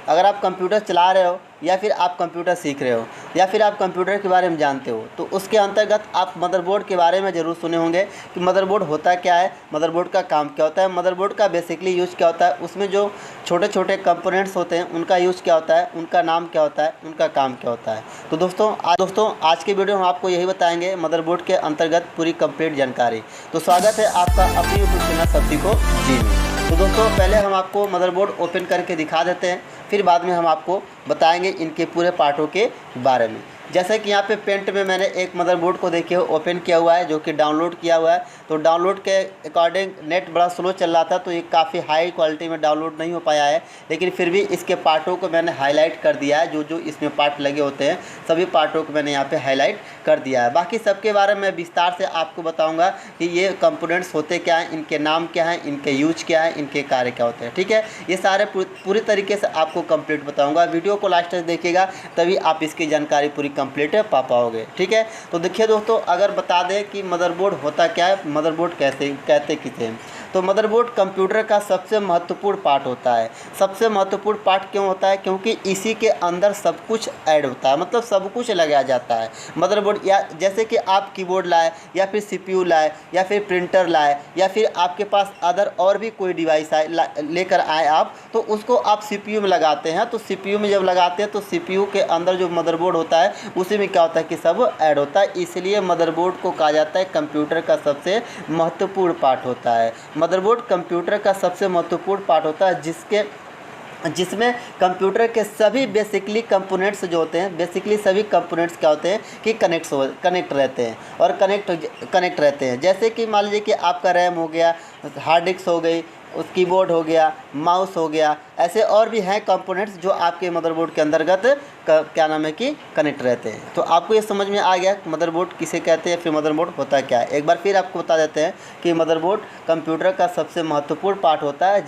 अगर आप कंप्यूटर चला रहे हो या फिर आप कंप्यूटर सीख रहे हो या फिर आप कंप्यूटर के बारे में जानते हो, तो उसके अंतर्गत आप मदरबोर्ड के बारे में ज़रूर सुने होंगे कि मदरबोर्ड होता क्या है, मदरबोर्ड का काम क्या होता है, मदरबोर्ड का बेसिकली यूज़ क्या होता है, उसमें जो छोटे छोटे कंपोनेंट्स होते हैं उनका यूज़ क्या होता है, उनका नाम क्या होता है, उनका काम क्या होता है। तो दोस्तों आज के वीडियो में हम आपको यही बताएंगे मदरबोर्ड के अंतर्गत पूरी कंप्लीट जानकारी। तो स्वागत है आपका अपनी यूट्यूब चैनल सब सीखो जी में। तो दोस्तों पहले हम आपको मदरबोर्ड ओपन करके दिखा देते हैं, फिर बाद में हम आपको बताएंगे इनके पूरे पार्टों के बारे में। जैसे कि यहाँ पे पेंट में मैंने एक मदरबोर्ड को देखिए ओपन किया हुआ है, जो कि डाउनलोड किया हुआ है। तो डाउनलोड के अकॉर्डिंग नेट बड़ा स्लो चल रहा था, तो ये काफ़ी हाई क्वालिटी में डाउनलोड नहीं हो पाया है, लेकिन फिर भी इसके पार्टों को मैंने हाईलाइट कर दिया है। जो जो इसमें पार्ट लगे होते हैं सभी पार्टों को मैंने यहाँ पे हाईलाइट कर दिया है। बाकी सबके बारे में विस्तार से आपको बताऊँगा कि ये कंपोनेंट्स होते क्या हैं, इनके नाम क्या हैं, इनके यूज क्या है, इनके कार्य क्या होते हैं। ठीक है, ये सारे पूरी तरीके से आपको कंप्लीट बताऊँगा। वीडियो को लास्ट तक देखिएगा, तभी आप इसकी जानकारी पूरी कंप्लीट पा पाओगे। ठीक है, तो देखिए दोस्तों, अगर बता दें कि मदरबोर्ड होता क्या है, मदरबोर्ड कैसे कहते किसे हैं, तो मदरबोर्ड कंप्यूटर का सबसे महत्वपूर्ण पार्ट होता है। सबसे महत्वपूर्ण पार्ट क्यों होता है? क्योंकि इसी के अंदर सब कुछ ऐड होता है, मतलब सब कुछ लगाया जाता है मदरबोर्ड। या जैसे कि आप कीबोर्ड लाए या फिर सीपीयू लाए या फिर प्रिंटर लाए या फिर आपके पास अदर और भी कोई डिवाइस आए लेकर आए आप, तो उसको आप सीपीयू में लगाते हैं। तो सीपीयू में जब लगाते हैं तो सीपीयू के अंदर जो मदरबोर्ड होता है उसी में क्या होता है कि सब ऐड होता है। इसलिए मदरबोर्ड को कहा जाता है कंप्यूटर का सबसे महत्वपूर्ण पार्ट होता है। मदरबोर्ड कंप्यूटर का सबसे महत्वपूर्ण पार्ट होता है जिसमें कंप्यूटर के सभी बेसिकली कंपोनेंट्स जो होते हैं, बेसिकली सभी कंपोनेंट्स क्या होते हैं कि कनेक्ट रहते हैं और कनेक्ट रहते हैं। जैसे कि मान लीजिए कि आपका रैम हो गया, हार्ड डिस्क हो गई, उस कीबोर्ड हो गया, माउस हो गया, ऐसे और भी हैं कंपोनेंट्स जो आपके मदरबोर्ड के अंतर्गत क्या नाम है कि कनेक्ट रहते हैं। तो आपको ये समझ में आ गया मदरबोर्ड किसे कहते हैं, फिर मदरबोर्ड होता क्या है। एक बार फिर आपको बता देते हैं कि मदरबोर्ड कंप्यूटर का सबसे महत्वपूर्ण पार्ट होता है,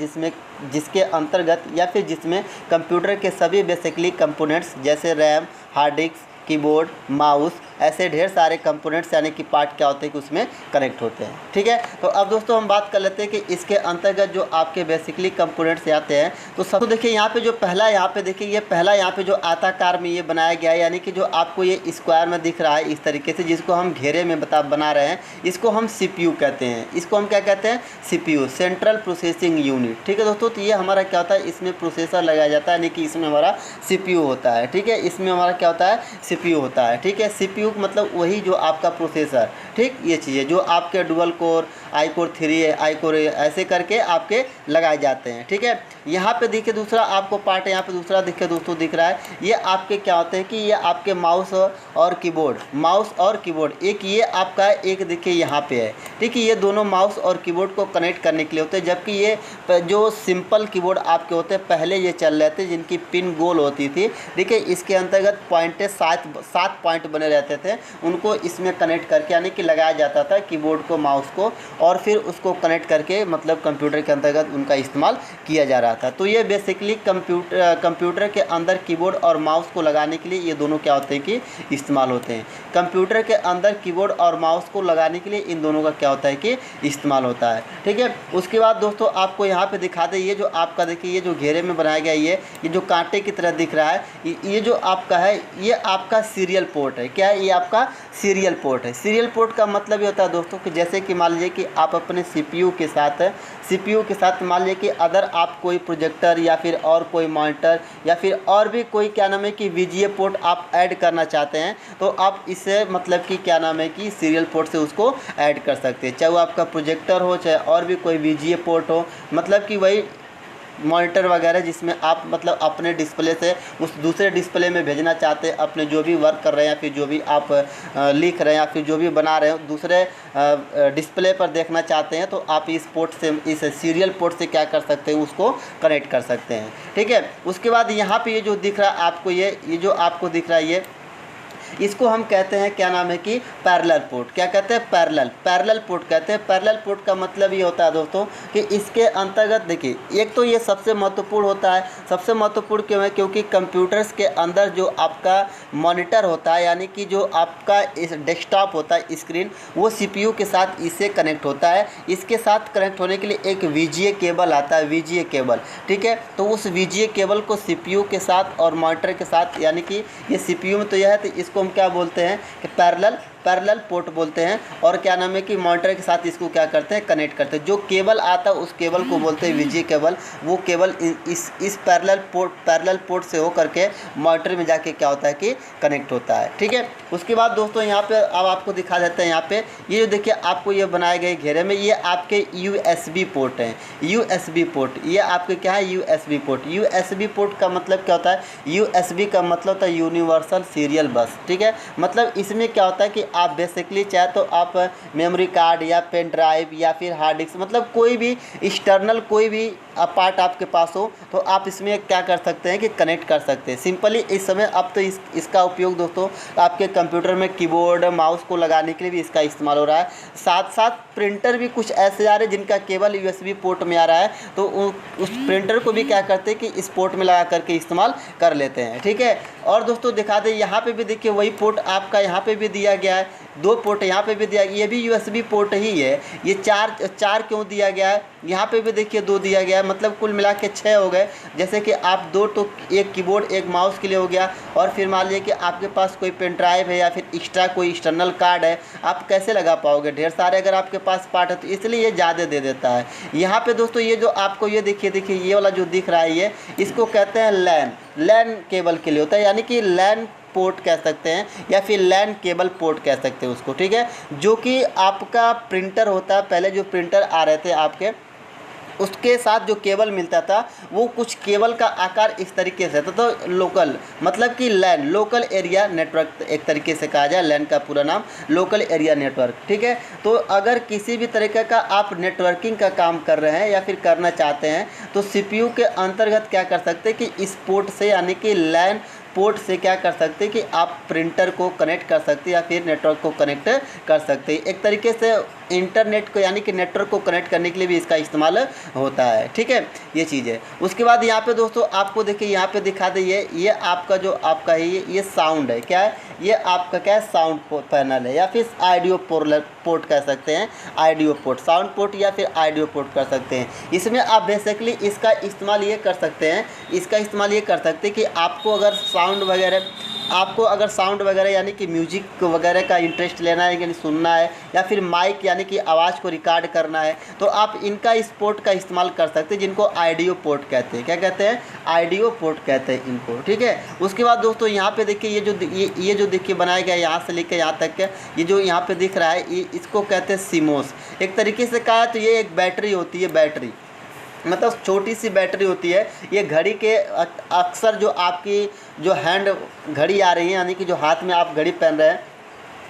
जिसके अंतर्गत या फिर जिसमें कंप्यूटर के सभी बेसिकली कंपोनेंट्स जैसे RAM, hard disk, keyboard, mouse, ऐसे ढेर सारे कंपोनेंट्स यानी कि पार्ट क्या होते हैं कि उसमें कनेक्ट होते हैं। ठीक है, तो अब दोस्तों हम बात कर लेते हैं कि इसके अंतर्गत जो आपके बेसिकली कंपोनेंट्स आते हैं। तो सब देखिए यहाँ पे जो पहला यहाँ पे देखिए ये पहला यहाँ पे जो आयताकार में ये बनाया गया है, यानी कि जो आपको ये स्क्वायर में दिख रहा है इस तरीके से, जिसको हम घेरे में बना रहे हैं, इसको हम CPU कहते हैं। इसको हम क्या कहते हैं? CPU, central processing unit. ठीक है दोस्तों, तो ये हमारा क्या होता है, इसमें प्रोसेसर लगाया जाता है, यानी कि इसमें हमारा CPU होता है। ठीक है, इसमें हमारा क्या होता है? CPU होता है। ठीक है, CPU मतलब वही जो आपका प्रोसेसर, ठीक, ये चीज़ें जो आपके डुअल कोर, आई कोर 3 है, आई कोर ऐसे करके आपके लगाए जाते हैं। ठीक है, यहाँ पे देखिए दूसरा आपको पार्ट है, यहाँ पे दूसरा देखिए दोस्तों दिख रहा है, ये आपके क्या होते हैं कि ये आपके माउस और कीबोर्ड एक ये आपका एक देखिए यहाँ पे है। ठीक है, ये दोनों माउस और कीबोर्ड को कनेक्ट करने के लिए होते हैं, जबकि ये जो सिंपल कीबोर्ड आपके होते हैं पहले ये चल रहे थे जिनकी पिन गोल होती थी। ठीक है, इसके अंतर्गत पॉइंटें 7 पॉइंट बने रहते थे, उनको इसमें कनेक्ट करके यानी कि लगाया जाता था कीबोर्ड को, माउस को, और फिर उसको कनेक्ट करके मतलब कंप्यूटर के अंतर्गत उनका इस्तेमाल किया जा रहा था। तो ये बेसिकली कंप्यूटर के अंदर कीबोर्ड और माउस को लगाने के लिए ये दोनों क्या होते हैं कि इस्तेमाल होते हैं। कंप्यूटर के अंदर कीबोर्ड और माउस को लगाने के लिए इन दोनों का क्या होता है कि इस्तेमाल होता है। ठीक है, उसके बाद दोस्तों आपको यहाँ पे दिखा दे, ये जो आपका देखिए ये जो घेरे में बनाया गया ये जो कांटे की तरह दिख रहा है, ये जो आपका है ये आपका सीरियल पोर्ट है। क्या है? ये आपका सीरियल पोर्ट है। सीरियल पोर्ट का मतलब ये होता है दोस्तों कि जैसे कि मान लीजिए कि आप अपने CPU के साथ मान लीजिए कि अदर आप कोई प्रोजेक्टर या फिर और कोई मॉनिटर या फिर और भी कोई क्या नाम है कि VGA पोर्ट आप ऐड करना चाहते हैं, तो आप इसे मतलब कि क्या नाम है कि सीरियल पोर्ट से उसको ऐड कर सकते हैं। चाहे वो आपका प्रोजेक्टर हो, चाहे और भी कोई VGA पोर्ट हो, मतलब कि वही मॉनिटर वगैरह जिसमें आप मतलब अपने डिस्प्ले से उस दूसरे डिस्प्ले में भेजना चाहते हैं, अपने जो भी वर्क कर रहे हैं या फिर जो भी आप लिख रहे हैं या फिर जो भी बना रहे हो दूसरे डिस्प्ले पर देखना चाहते हैं, तो आप इस पोर्ट से, इस सीरियल पोर्ट से क्या कर सकते हैं, उसको कनेक्ट कर सकते हैं। ठीक है, उसके बाद यहाँ पे ये जो दिख रहा है आपको, ये जो आपको दिख रहा है इसको हम कहते हैं क्या नाम है कि पैरेलल पोर्ट। क्या कहते हैं? पैरेलल पोर्ट कहते हैं। पैरेलल पोर्ट का मतलब ये होता है दोस्तों कि इसके अंतर्गत देखिए, एक तो ये सबसे महत्वपूर्ण होता है। सबसे महत्वपूर्ण क्यों है? क्योंकि कंप्यूटर्स के अंदर जो आपका मॉनिटर होता है, यानी कि जो आपका इस डेस्कटॉप होता है स्क्रीन, वो सीपीयू के साथ इससे कनेक्ट होता है। इसके साथ कनेक्ट होने के लिए एक वीजीए केबल आता है, वीजीए केबल, ठीक है। तो उस वीजीए केबल को सीपीयू के साथ और मॉनिटर के साथ, यानी कि ये सीपीयू में तो यह है, तो इसको हम क्या बोलते हैं कि पैरेलल पोर्ट बोलते हैं। और क्या नाम है कि मॉनिटर के साथ इसको क्या करते हैं? कनेक्ट करते हैं। जो केबल आता है उस केबल को बोलते हैं वीजीए केबल। वो केबल इस पैरेलल पोर्ट से होकर के मॉनिटर में जाके क्या होता है कि कनेक्ट होता है, ठीक है। उसके बाद दोस्तों यहाँ पे अब आपको दिखा देते हैं। यहाँ पे ये जो देखिए आपको ये बनाए गए घेरे में, ये आपके यूएसबी पोर्ट हैं। यूएसबी पोर्ट ये आपके क्या है? USB port. यूएसबी पोर्ट का मतलब क्या होता है? यूएसबी का मतलब होता है यूनिवर्सल सीरियल बस, ठीक है। मतलब इसमें क्या होता है कि आप बेसिकली चाहे तो आप मेमोरी कार्ड या पेन ड्राइव या फिर हार्ड डिस्क, मतलब कोई भी एक्सटर्नल कोई भी पार्ट आपके पास हो तो आप इसमें क्या कर सकते हैं कि कनेक्ट कर सकते हैं सिंपली। इस समय अब तो इसका उपयोग दोस्तों आपके कंप्यूटर में कीबोर्ड माउस को लगाने के लिए भी इसका इस्तेमाल हो रहा है। साथ साथ प्रिंटर भी कुछ ऐसे आ रहे हैं जिनका केवल यूएसबी पोर्ट में आ रहा है, तो उस प्रिंटर को भी क्या करते हैं कि इस पोर्ट में लगा करके इस्तेमाल कर लेते हैं, ठीक है। और दोस्तों दिखा दें, यहाँ पे भी देखिए वही पोर्ट आपका यहाँ पे भी दिया गया है, 2 पोर्ट यहाँ पे भी दिया, ये भी यूएसबी पोर्ट ही है। ये चार क्यों दिया गया है? यहाँ पे भी देखिए 2 दिया गया है, मतलब कुल मिला के 6 हो गए। जैसे कि आप 2 तो एक कीबोर्ड एक माउस के लिए हो गया, और फिर मान लीजिए कि आपके पास कोई पेन ड्राइव है या फिर एक्स्ट्रा कोई एक्सटर्नल कार्ड है, आप कैसे लगा पाओगे? ढेर सारे अगर आपके पास पार्ट है तो इसलिए ये ज़्यादा दे देता है। यहाँ पे दोस्तों ये जो आपको ये देखिए ये वाला जो दिख रहा है, ये इसको कहते हैं लैन केबल के लिए होता है, यानी कि लैन पोर्ट कह सकते हैं या फिर लैन केबल पोर्ट कह सकते हैं उसको, ठीक है। जो कि आपका प्रिंटर होता है, पहले जो प्रिंटर आ रहे थे आपके, उसके साथ जो केबल मिलता था वो कुछ केबल का आकार इस तरीके से था। तो लोकल मतलब कि लैन, लोकल एरिया नेटवर्क एक तरीके से कहा जाए, लैन का पूरा नाम लोकल एरिया नेटवर्क, ठीक है। तो अगर किसी भी तरीके का आप नेटवर्किंग का काम कर रहे हैं या फिर करना चाहते हैं तो सीपीयू के अंतर्गत क्या कर सकते हैं कि इस पोर्ट से, यानी कि लैन पोर्ट से क्या कर सकते हैं कि आप प्रिंटर को कनेक्ट कर सकते हैं या फिर नेटवर्क को कनेक्ट कर सकते हैं। एक तरीके से इंटरनेट को, यानी कि नेटवर्क को कनेक्ट करने के लिए भी इसका इस्तेमाल होता है, ठीक है। ये चीज़ है। उसके बाद यहाँ पे दोस्तों आपको देखिए यहाँ पे दिखा दे, ये आपका जो आपका है ये साउंड है। क्या है? ये आपका क्या है? साउंड पैनल है, या फिर ऑडियो पोर्ट कह सकते हैं। ऑडियो पोर्ट, साउंड पोर्ट या फिर ऑडियो पोर्ट कर सकते हैं। इसमें आप बेसिकली इसका इस्तेमाल ये कर सकते हैं, कि आपको अगर साउंड वगैरह यानी कि म्यूजिक वगैरह का इंटरेस्ट लेना है, यानी सुनना है, या फिर माइक यानी कि आवाज़ को रिकॉर्ड करना है, तो आप इनका इस पोर्ट का इस्तेमाल कर सकते हैं, जिनको ऑडियो पोर्ट कहते हैं। क्या कहते हैं? ऑडियो पोर्ट कहते हैं इनको, ठीक है। उसके बाद दोस्तों यहाँ पे देखिए ये जो देखिए बनाया गया है, यहाँ से लेकर यहाँ तक ये जो यहाँ पे दिख रहा है, इसको कहते हैं सीमोस। एक तरीके से कहा तो ये एक बैटरी होती है, बैटरी मतलब छोटी सी बैटरी होती है। ये घड़ी के अक्सर जो आपकी जो हैंड घड़ी आ रही है, यानी कि जो हाथ में आप घड़ी पहन रहे हैं,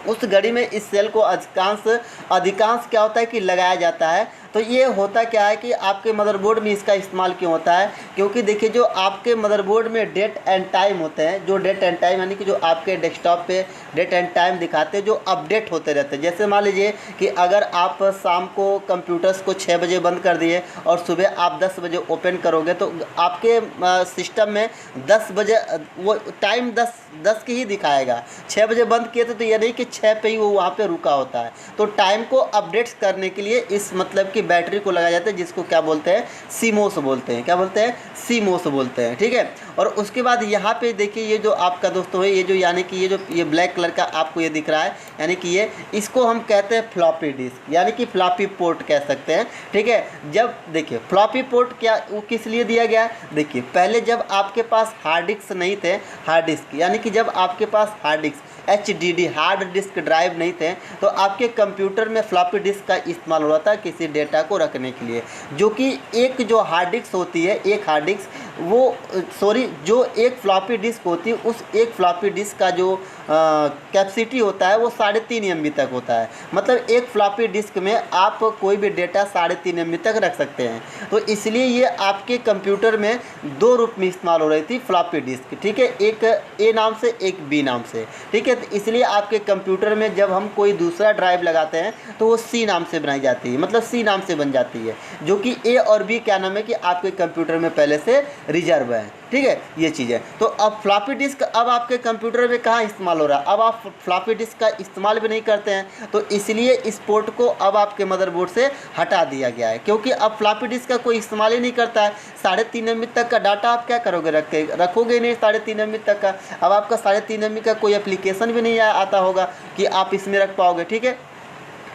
उस घड़ी में इस सेल को अधिकांश क्या होता है कि लगाया जाता है। तो ये होता क्या है कि आपके मदरबोर्ड में इसका इस्तेमाल क्यों होता है? क्योंकि देखिए जो आपके मदरबोर्ड में डेट एंड टाइम होते हैं, जो डेट एंड टाइम यानी कि जो आपके डेस्कटॉप पे डेट एंड टाइम दिखाते हैं, जो अपडेट होते रहते हैं। जैसे मान लीजिए कि अगर आप शाम को कंप्यूटर्स को 6 बजे बंद कर दिए और सुबह आप 10 बजे ओपन करोगे, तो आपके सिस्टम में 10 बजे वो टाइम 10 की ही दिखाएगा। 6 बजे बंद किए थे तो ये नहीं कि 6 पे ही वो वहाँ पे रुका होता है। तो टाइम को अपडेट्स करने के लिए इस मतलब कि बैटरी को लगाया जाता है, जिसको क्या बोलते हैं? सीमोस बोलते हैं। क्या बोलते हैं? सीमोस बोलते हैं, ठीक है। और उसके बाद यहाँ पे देखिए ये जो आपका दोस्तों है, ये जो यानी कि ये ब्लैक कलर का आपको ये दिख रहा है, यानी कि इसको हम कहते हैं फ्लॉपी डिस्क, यानी कि फ्लॉपी पोर्ट कह सकते हैं, ठीक है। जब देखिए फ्लॉपी पोर्ट क्या वो किस लिए दिया गया है? देखिए पहले जब आपके पास हार्ड डिस्क नहीं थे, हार्ड डिस्क यानी कि जब आपके पास hard disk HDD hard disk drive नहीं थे, तो आपके कंप्यूटर में फ्लॉपी डिस्क का इस्तेमाल हो रहा था किसी डेटा को रखने के लिए, जो कि एक जो हार्ड डिस्क होती है, एक हार्ड डिस्क वो सॉरी जो एक फ्लॉपी डिस्क होती है उस एक फ्लॉपी डिस्क का जो कैपेसिटी होता है वो 3.5 MB तक होता है। मतलब एक फ्लॉपी डिस्क में आप कोई भी डेटा 3.5 MB तक रख सकते हैं। तो इसलिए ये आपके कंप्यूटर में दो रूप में इस्तेमाल हो रही थी फ्लॉपी डिस्क, ठीक है, एक ए नाम से एक बी नाम से, ठीक है। तो इसलिए आपके कंप्यूटर में जब हम कोई दूसरा ड्राइव लगाते हैं तो वो सी नाम से बनाई जाती है, मतलब सी नाम से बन जाती है, जो कि ए और बी क्या नाम है कि आपके कंप्यूटर में पहले से रिजर्व है, ठीक है, ये चीज़ है। तो अब फ्लॉपी डिस्क अब आपके कंप्यूटर में कहाँ इस्तेमाल हो रहा है, अब आप फ्लॉपी डिस्क का इस्तेमाल भी नहीं करते हैं, तो इसलिए इस पोर्ट को अब आपके मदरबोर्ड से हटा दिया गया है, क्योंकि अब फ्लॉपी डिस्क का कोई इस्तेमाल ही नहीं करता है। 3.5 MB तक का डाटा आप क्या करोगे, रखोगे नहीं 3.5 MB तक का। अब आपका 3.5 MB का कोई एप्लीकेशन भी नहीं आता होगा कि आप इसमें रख पाओगे, ठीक है।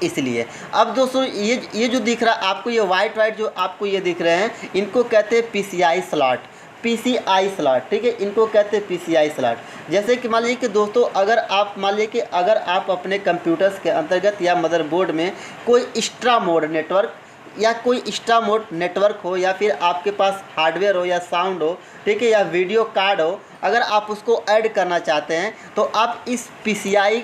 इसलिए अब दोस्तों ये जो दिख रहा है आपको, ये वाइट जो आपको ये दिख रहे हैं, इनको कहते हैं PCI स्लॉट, PCI स्लॉट, ठीक है, इनको कहते हैं PCI स्लॉट। जैसे कि मान लीजिए कि दोस्तों अगर आप अपने कंप्यूटर्स के अंतर्गत या मदरबोर्ड में कोई एक्स्ट्रा मोड नेटवर्क या कोई एक्स्ट्रा मोड नेटवर्क हो, या फिर आपके पास हार्डवेयर हो या साउंड हो, ठीक है, या वीडियो कार्ड हो, अगर आप उसको ऐड करना चाहते हैं तो आप इस PCI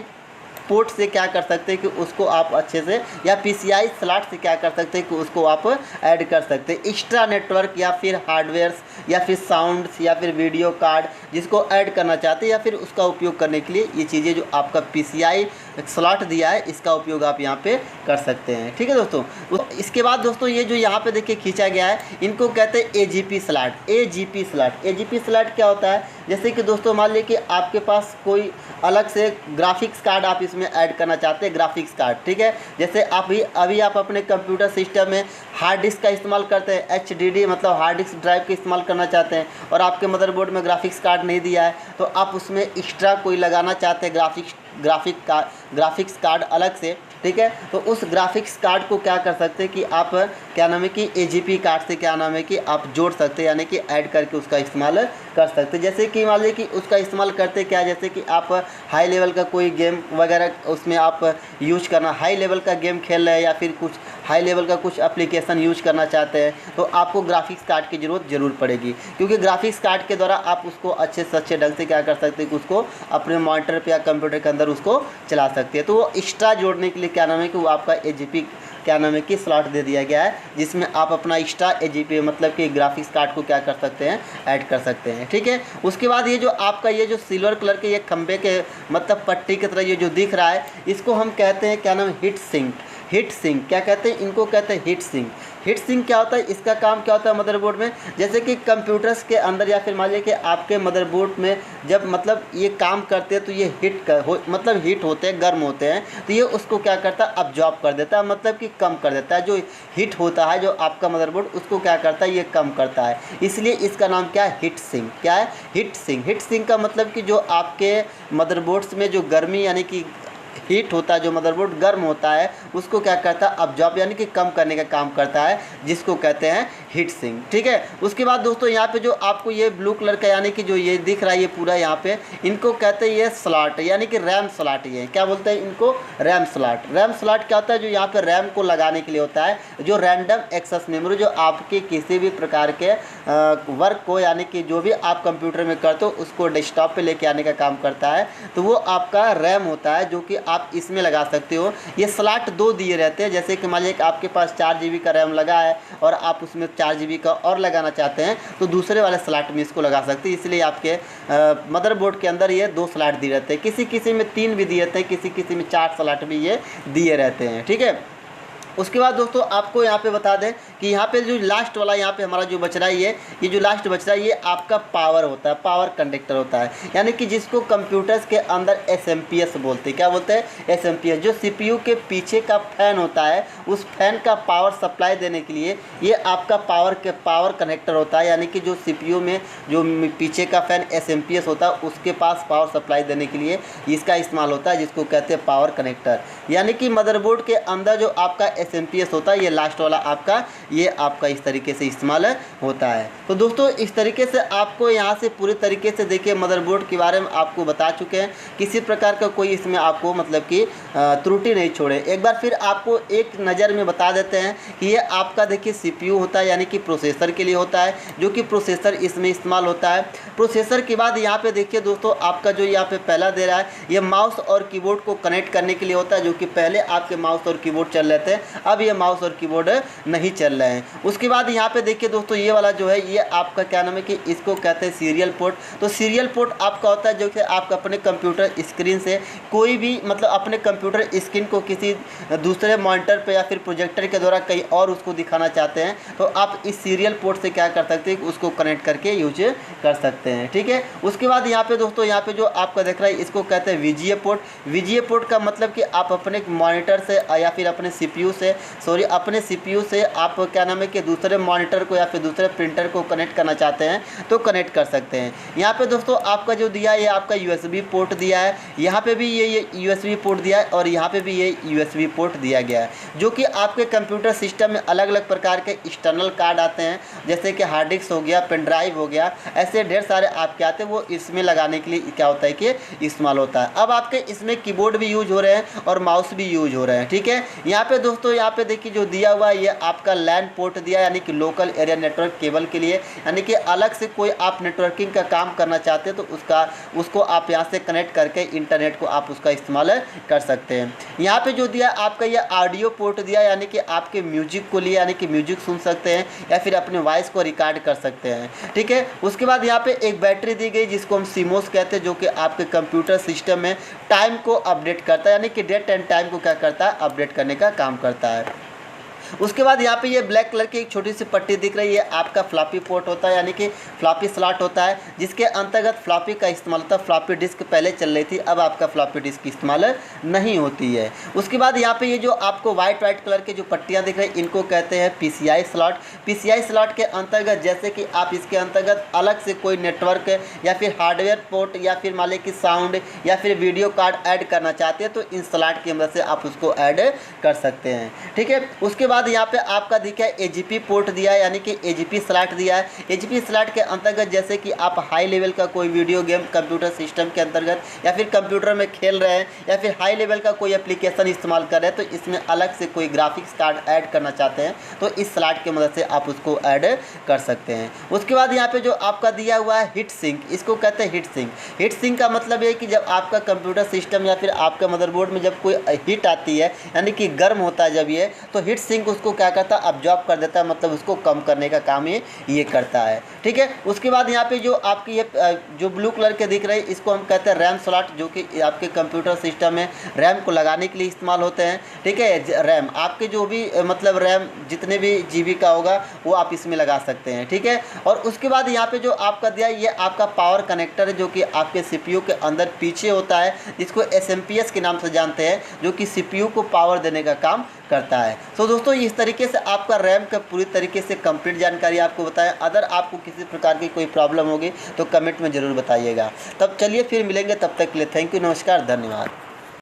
पोर्ट से क्या कर सकते हैं कि उसको आप अच्छे से, या PCI स्लॉट से क्या कर सकते हैं कि उसको आप ऐड कर सकते हैं। एक्स्ट्रा नेटवर्क या फिर हार्डवेयर्स या फिर साउंड्स या फिर वीडियो कार्ड जिसको ऐड करना चाहते हैं या फिर उसका उपयोग करने के लिए ये चीज़ें जो आपका PCI स्लॉट दिया है इसका उपयोग आप यहाँ पे कर सकते हैं, ठीक है दोस्तों। इसके बाद दोस्तों ये जो यहाँ पे देखिए खींचा गया है, इनको कहते हैं AGP स्लॉट। AGP स्लॉट क्या होता है, जैसे कि दोस्तों मान लीजिए कि आपके पास कोई अलग से ग्राफिक्स कार्ड आप इसमें ऐड करना चाहते हैं, ग्राफिक्स कार्ड, ठीक है। जैसे अभी आप अपने कंप्यूटर सिस्टम में हार्ड डिस्क का इस्तेमाल करते हैं, HDD मतलब हार्ड डिस्क ड्राइव का इस्तेमाल करना चाहते हैं, और आपके मदरबोर्ड में ग्राफिक्स कार्ड नहीं दिया है, तो आप उसमें एक्स्ट्रा कोई लगाना चाहते हैं ग्राफिक्स कार्ड अलग से, ठीक है। तो उस ग्राफिक्स कार्ड को क्या कर सकते हैं कि आप क्या नाम है कि AGP कार्ड से क्या नाम है कि आप जोड़ सकते हैं, यानी कि ऐड करके उसका इस्तेमाल कर सकते हैं। जैसे कि मान लीजिए कि उसका इस्तेमाल करते क्या, जैसे कि आप हाई लेवल का कोई गेम वगैरह उसमें आप यूज करना, हाई लेवल का गेम खेल रहे हैं या फिर कुछ हाई लेवल का कुछ एप्लीकेशन यूज करना चाहते हैं, तो आपको ग्राफिक्स कार्ड की ज़रूरत ज़रूर पड़ेगी, क्योंकि ग्राफिक्स कार्ड के द्वारा आप उसको अच्छे से अच्छे ढंग से क्या कर सकते हैं कि उसको अपने मॉनिटर पे या कंप्यूटर के अंदर उसको चला सकते हैं। तो वो एक्स्ट्रा जोड़ने के लिए क्या नाम है कि वो आपका AGP क्या नाम है कि स्लॉट दे दिया गया है, जिसमें आप अपना एक्स्ट्रा AGP मतलब कि ग्राफिक्स कार्ड को क्या कर सकते हैं, ऐड कर सकते हैं, ठीक है। उसके बाद ये जो आपका ये जो सिल्वर कलर के ये खंबे के मतलब पट्टी की तरह ये जो दिख रहा है, इसको हम कहते हैं क्या नाम है, हीट सिंक क्या कहते हैं, इनको कहते हैं हीट सिंक क्या होता है, इसका काम क्या होता है मदरबोर्ड में, जैसे कि कंप्यूटर्स के अंदर या फिर मान लीजिए कि आपके मदरबोर्ड में जब मतलब ये काम करते हैं तो ये मतलब हीट होते हैं, गर्म होते हैं, तो ये उसको क्या करता है, अब्जॉर्ब कर देता है, मतलब कि कम कर देता है। जो हीट होता है जो आपका मदरबोर्ड उसको क्या करता है, ये कम करता है, इसलिए इसका नाम क्या है, हीट सिंक। क्या है, हीट सिंक का मतलब कि जो आपके मदरबोर्ड्स में जो गर्मी यानी कि हीट होता है, जो मदरबोर्ड गर्म होता है उसको क्या करता है, अब्जॉर्ब यानी कि कम करने का काम करता है, जिसको कहते हैं हीट सिंक, ठीक है। उसके बाद दोस्तों यहाँ पे जो आपको ये ब्लू कलर का यानी कि जो ये दिख रहा है ये पूरा यहाँ पे, इनको कहते हैं ये स्लॉट यानी कि रैम स्लॉट। ये क्या बोलते हैं इनको, रैम स्लॉट क्या होता है, जो यहाँ पे रैम को लगाने के लिए होता है, जो रैंडम एक्सेस मेमोरी जो आपके किसी भी प्रकार के वर्क को यानी कि जो भी आप कंप्यूटर में करते हो उसको डेस्कटॉप पे लेके आने का काम करता है, तो वो आपका रैम होता है, जो कि आप इसमें लगा सकते हो। ये स्लॉट 2 दिए रहते हैं, जैसे कि मान लीजिए कि आपके पास 4 GB का रैम लगा है और आप उसमें 4 GB का और लगाना चाहते हैं, तो दूसरे वाले स्लॉट में इसको लगा सकते हैं। इसलिए आपके मदरबोर्ड के अंदर ये 2 स्लॉट दिए रहते हैं, किसी में 3 भी दिए रहते हैं, किसी में 4 स्लॉट भी ये दिए रहते हैं, ठीक है। उसके बाद दोस्तों आपको यहाँ पे बता दें कि यहाँ पे जो लास्ट वाला यहाँ पे हमारा जो बच रहा है ये जो लास्ट बच रहा है ये आपका पावर होता है, पावर कंडक्टर होता है, यानी कि जिसको कंप्यूटर्स के अंदर SMPS बोलते हैं। क्या बोलते हैं, SMPS। जो CPU के पीछे का फैन होता है उस फैन का पावर सप्लाई देने के लिए ये आपका पावर कनेक्टर होता है, यानी कि जो CPU में जो पीछे का फैन SMPS होता है उसके पास पावर सप्लाई देने के लिए इसका इस्तेमाल होता है, जिसको कहते हैं पावर कनेक्टर। यानी कि मदरबोर्ड के अंदर जो आपका SMPS होता है, ये लास्ट वाला आपका, ये आपका इस तरीके से इस्तेमाल होता है। तो दोस्तों इस तरीके से आपको यहाँ से पूरे तरीके से देखिए मदरबोर्ड के बारे में आपको बता चुके हैं, किसी प्रकार का कोई इसमें आपको मतलब कि त्रुटि नहीं छोड़े। एक बार फिर आपको एक नज़र में बता देते हैं कि ये आपका देखिए CPU होता है, यानी कि प्रोसेसर के लिए होता है, जो कि प्रोसेसर इसमें इस्तेमाल होता है। प्रोसेसर के बाद यहाँ पे देखिए दोस्तों आपका जो यहाँ पे पहला दे रहा है, ये माउस और कीबोर्ड को कनेक्ट करने के लिए होता है, जो कि पहले आपके माउस और कीबोर्ड चल रहे थे, अब ये माउस और कीबोर्ड नहीं चल रहे हैं। उसके बाद यहाँ पे देखिए दोस्तों ये वाला जो है ये आपका क्या नाम है कि इसको कहते हैं सीरियल पोर्ट। तो सीरियल पोर्ट आपका होता है जो कि आप अपने कंप्यूटर स्क्रीन से कोई भी मतलब अपने कंप्यूटर स्क्रीन को किसी दूसरे मॉनिटर पे या फिर प्रोजेक्टर के द्वारा कहीं और उसको दिखाना चाहते हैं, तो आप इस सीरियल पोर्ट से क्या कर सकते हैं, उसको कनेक्ट करके यूज कर सकते हैं। ठीक है, उसके बाद यहाँ पे दोस्तों यहाँ पे जो आपका देख रहा है इसको कहते हैं VGA पोर्ट। VGA पोर्ट का मतलब कि आप अपने मॉनिटर से या फिर अपने अपने CPU से आप क्या नाम है कि दूसरे मॉनिटर को या फिर दूसरे प्रिंटर को कनेक्ट करना चाहते हैं तो कनेक्ट कर सकते हैं। यहाँ पे दोस्तों आपका जो दिया है ये आपका USB पोर्ट दिया है, यहाँ पे भी ये USB पोर्ट दिया है और यहाँ पे भी ये USB पोर्ट दिया गया है, जो कि आपके कंप्यूटर सिस्टम में अलग अलग प्रकार के एक्सटर्नल कार्ड आते हैं, जैसे कि हार्ड डिस्क हो गया, पेन ड्राइव हो गया, ऐसे ढेर सारे आपके आते हैं, वो इसमें लगाने के लिए क्या होता है कि इस्तेमाल होता है। अब आपके इसमें कीबोर्ड भी यूज हो रहे हैं और माउस भी यूज हो रहे हैं। ठीक है, यहाँ पे दोस्तों यहाँ पे देखिए जो दिया हुआ है ये आपका LAN पोर्ट दिया, यानी कि लोकल एरिया नेटवर्क केबल के लिए, यानी कि अलग से कोई आप नेटवर्किंग का काम करना चाहते हैं तो उसको आप यहाँ से कनेक्ट करके इंटरनेट को आप उसका इस्तेमाल कर सकते हैं। यहाँ पे जो दिया आपका ये ऑडियो पोर्ट दिया, यानी कि आपके म्यूजिक को लिए, यानी कि म्यूजिक सुन सकते हैं या फिर अपने वॉइस को रिकॉर्ड कर सकते हैं। ठीक है, उसके बाद यहाँ पे एक बैटरी दी गई जिसको हम CMOS कहते हैं, जो कि आपके कंप्यूटर सिस्टम में टाइम को अपडेट करता है, यानी कि डेट एंड टाइम को क्या करता है, अपडेट करने का काम करता है। उसके बाद यहाँ पे ये ब्लैक कलर की एक छोटी सी पट्टी दिख रही है, आपका फ्लॉपी पोर्ट होता है, यानी कि फ्लॉपी स्लॉट होता है, जिसके अंतर्गत फ्लॉपी का इस्तेमाल होता है। फ्लॉपी डिस्क पहले चल रही थी, अब आपका फ्लॉपी डिस्क इस्तेमाल नहीं होती है। उसके बाद यहाँ पे ये जो आपको वाइट कलर के जो पट्टियाँ दिख रही हैं इनको कहते हैं PCI स्लॉट। PCI स्लॉट के अंतर्गत जैसे कि आप इसके अंतर्गत अलग से कोई नेटवर्क या फिर हार्डवेयर पोर्ट या फिर मान लीजिए कि साउंड या फिर वीडियो कार्ड ऐड करना चाहते हैं तो इन स्लॉट की मदद से आप उसको ऐड कर सकते हैं। ठीक है, उसके बाद यहाँ पे आपका दिखा है AGP पोर्ट दिया है, यानी कि AGP स्लॉट दिया है। AGP स्लॉट के अंतर्गत जैसे कि आप हाई लेवल का कोई वीडियो गेम कंप्यूटर सिस्टम के अंतर्गत या फिर कंप्यूटर में खेल रहे हैं या फिर हाई लेवल का कोई एप्लीकेशन इस्तेमाल कर रहे हैं, तो इसमें अलग से कोई ग्राफिक्स कार्ड ऐड करना चाहते हैं तो इस स्लॉट की मदद से आप उसको ऐड कर सकते हैं। उसके बाद यहाँ पे जो आपका दिया हुआ है हीट सिंक, इसको कहते हैं हीट सिंक। हीट सिंक का मतलब ये कि जब आपका कंप्यूटर सिस्टम या फिर आपका मदरबोर्ड में जब कोई हीट आती है, यानी कि गर्म होता है जब ये, तो हीट सिंक उसको क्या करता है, अब्जॉर्ब कर देता है, मतलब उसको कम करने का काम ये करता है। ठीक है, उसके बाद यहाँ पे जो आपकी ये जो ब्लू कलर के दिख रहे हैं इसको हम कहते हैं रैम स्लॉट, जो कि आपके कंप्यूटर सिस्टम में रैम को लगाने के लिए इस्तेमाल होते हैं। ठीक है, रैम आपके जो भी मतलब रैम जितने भी GB का होगा वो आप इसमें लगा सकते हैं। ठीक है, और उसके बाद यहाँ पे जो आपका दिया ये आपका पावर कनेक्टर है, जो कि आपके CPU के अंदर पीछे होता है, जिसको SMPS के नाम से जानते हैं, जो कि CPU को पावर देने का काम करता है। तो दोस्तों इस तरीके से आपका रैम का पूरी तरीके से कंप्लीट जानकारी आपको बताया। अगर आपको किसी प्रकार की कोई प्रॉब्लम होगी तो कमेंट में ज़रूर बताइएगा। तब चलिए फिर मिलेंगे, तब तक के लिए थैंक यू, नमस्कार, धन्यवाद।